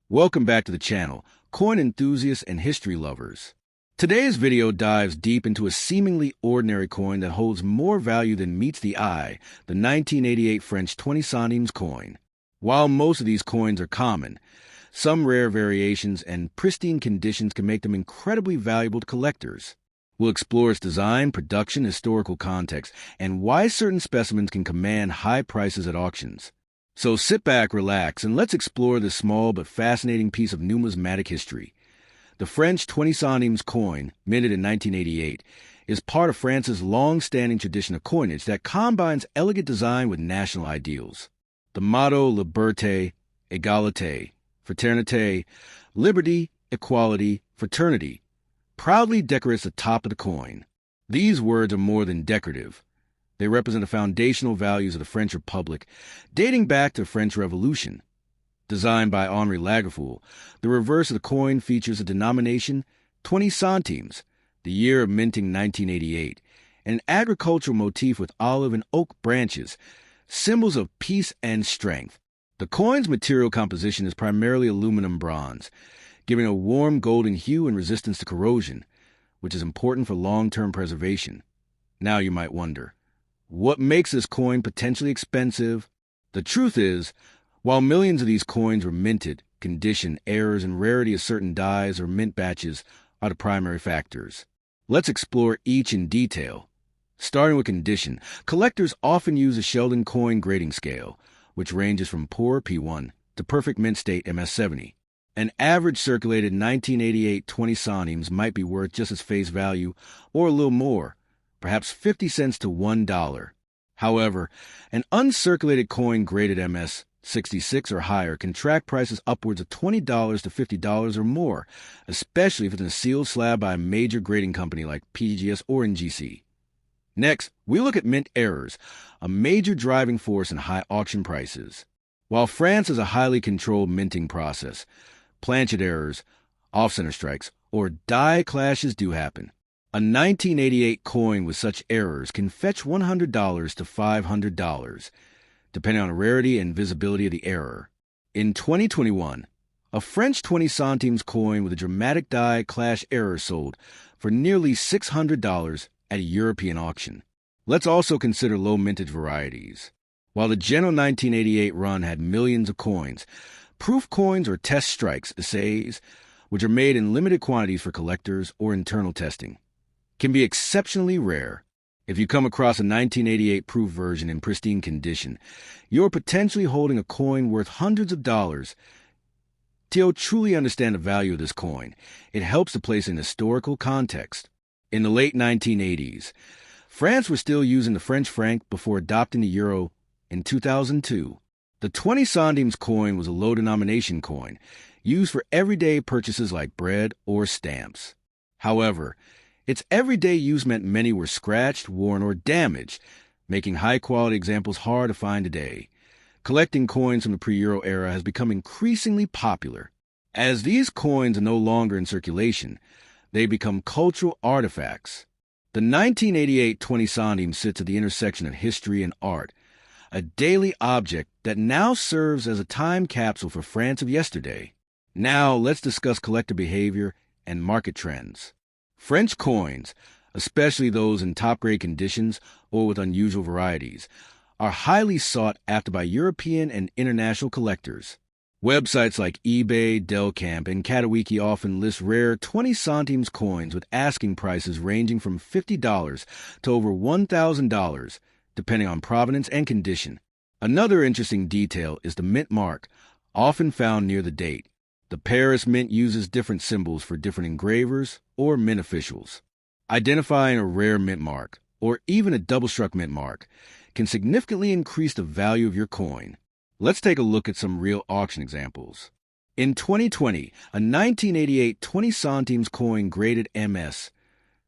Welcome back to the channel, coin enthusiasts and history lovers. Today's video dives deep into a seemingly ordinary coin that holds more value than meets the eye, the 1988 French 20 centimes coin. While most of these coins are common, some rare variations and pristine conditions can make them incredibly valuable to collectors. We'll explore its design, production, historical context, and why certain specimens can command high prices at auctions. So sit back, relax, and let's explore this small but fascinating piece of numismatic history. The French 20 centimes coin, minted in 1988, is part of France's long-standing tradition of coinage that combines elegant design with national ideals. The motto Liberté, Égalité, Fraternité, Liberty, Equality, Fraternity, proudly decorates the top of the coin. These words are more than decorative. They represent the foundational values of the French Republic, dating back to the French Revolution. Designed by Henri Lagerfeld, the reverse of the coin features a denomination, 20 centimes, the year of minting 1988, and an agricultural motif with olive and oak branches, symbols of peace and strength. The coin's material composition is primarily aluminum bronze, giving a warm golden hue and resistance to corrosion, which is important for long-term preservation. Now you might wonder, what makes this coin potentially expensive? The truth is, while millions of these coins were minted, condition, errors, and rarity of certain dies or mint batches are the primary factors. Let's explore each in detail. Starting with condition, collectors often use a Sheldon coin grading scale, which ranges from poor P1 to perfect mint state MS70. An average circulated 1988 20 centimes might be worth just its face value or a little more, perhaps 50 cents to $1. However, an uncirculated coin graded MS66 or higher can track prices upwards of $20 to $50 or more, especially if it's in a sealed slab by a major grading company like PGS or NGC. Next, we look at mint errors, a major driving force in high auction prices. While France has a highly controlled minting process, planchet errors, off-center strikes, or die clashes do happen. A 1988 coin with such errors can fetch $100 to $500, depending on the rarity and visibility of the error. In 2021, a French 20 centimes coin with a dramatic die clash error sold for nearly $600 at a European auction. Let's also consider low mintage varieties. While the general 1988 run had millions of coins, proof coins or test strikes, essays, which are made in limited quantities for collectors or internal testing, can be exceptionally rare. If you come across a 1988 proof version in pristine condition, you're potentially holding a coin worth hundreds of dollars. To truly understand the value of this coin, it helps to place it in historical context. In the late 1980s, France was still using the French franc before adopting the euro in 2002. The 20 centimes coin was a low-denomination coin, used for everyday purchases like bread or stamps. However, its everyday use meant many were scratched, worn, or damaged, making high-quality examples hard to find today. Collecting coins from the pre-euro era has become increasingly popular. As these coins are no longer in circulation, they become cultural artifacts. The 1988 20 centimes sits at the intersection of history and art, a daily object that now serves as a time capsule for France of yesterday. Now, let's discuss collector behavior and market trends. French coins, especially those in top-grade conditions or with unusual varieties, are highly sought after by European and international collectors. Websites like eBay, Delcamp, and Katawiki often list rare 20 centimes coins with asking prices ranging from $50 to over $1,000, depending on provenance and condition. Another interesting detail is the mint mark, often found near the date. The Paris Mint uses different symbols for different engravers or mint officials. Identifying a rare mint mark, or even a double-struck mint mark, can significantly increase the value of your coin. Let's take a look at some real auction examples. In 2020, a 1988 20 centimes coin graded MS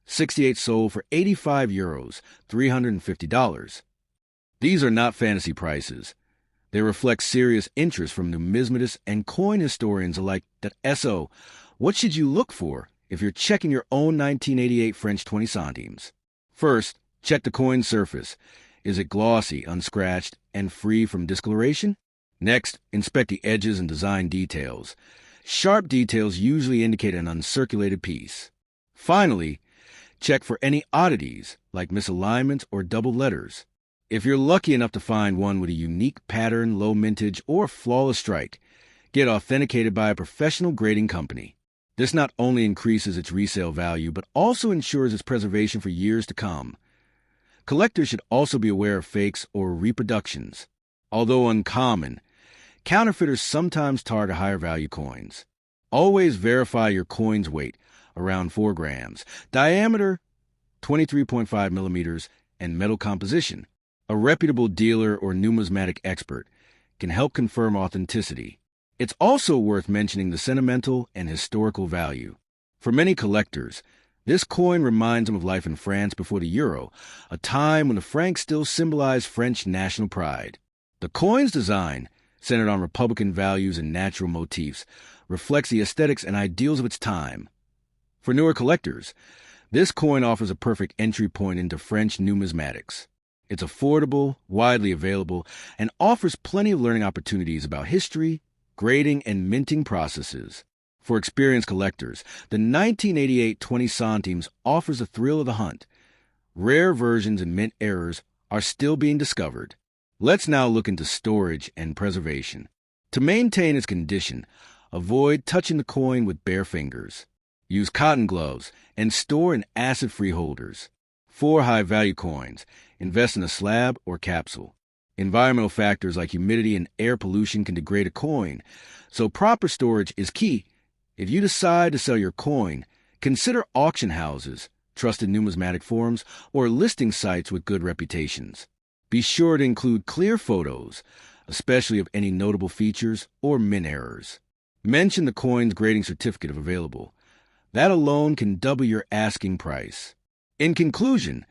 68 sold for €85, $350. These are not fantasy prices. They reflect serious interest from numismatists and coin historians alike. So, what should you look for if you're checking your own 1988 French 20 centimes? First, check the coin surface. Is it glossy, unscratched, and free from discoloration? Next, inspect the edges and design details. Sharp details usually indicate an uncirculated piece. Finally, check for any oddities, like misalignments or double letters. If you're lucky enough to find one with a unique pattern, low mintage, or flawless strike, get authenticated by a professional grading company. This not only increases its resale value, but also ensures its preservation for years to come. Collectors should also be aware of fakes or reproductions. Although uncommon, counterfeiters sometimes target higher value coins. Always verify your coin's weight, around 4 grams, diameter 23.5 millimeters, and metal composition. A reputable dealer or numismatic expert can help confirm authenticity. It's also worth mentioning the sentimental and historical value. For many collectors, this coin reminds them of life in France before the euro, a time when the franc still symbolized French national pride. The coin's design, centered on Republican values and natural motifs, reflects the aesthetics and ideals of its time. For newer collectors, this coin offers a perfect entry point into French numismatics. It's affordable, widely available, and offers plenty of learning opportunities about history, grading, and minting processes. For experienced collectors, the 1988 20 centimes offers the thrill of the hunt. Rare versions and mint errors are still being discovered. Let's now look into storage and preservation. To maintain its condition, avoid touching the coin with bare fingers. Use cotton gloves and store in acid-free holders. For high-value coins, invest in a slab or capsule. Environmental factors like humidity and air pollution can degrade a coin, so proper storage is key. If you decide to sell your coin, consider auction houses, trusted numismatic forums, or listing sites with good reputations. Be sure to include clear photos, especially of any notable features or mint errors. Mention the coin's grading certificate if available. That alone can double your asking price. In conclusion,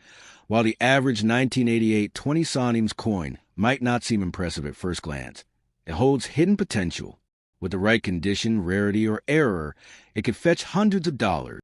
while the average 1988 20 centimes coin might not seem impressive at first glance, it holds hidden potential. With the right condition, rarity, or error, it could fetch hundreds of dollars.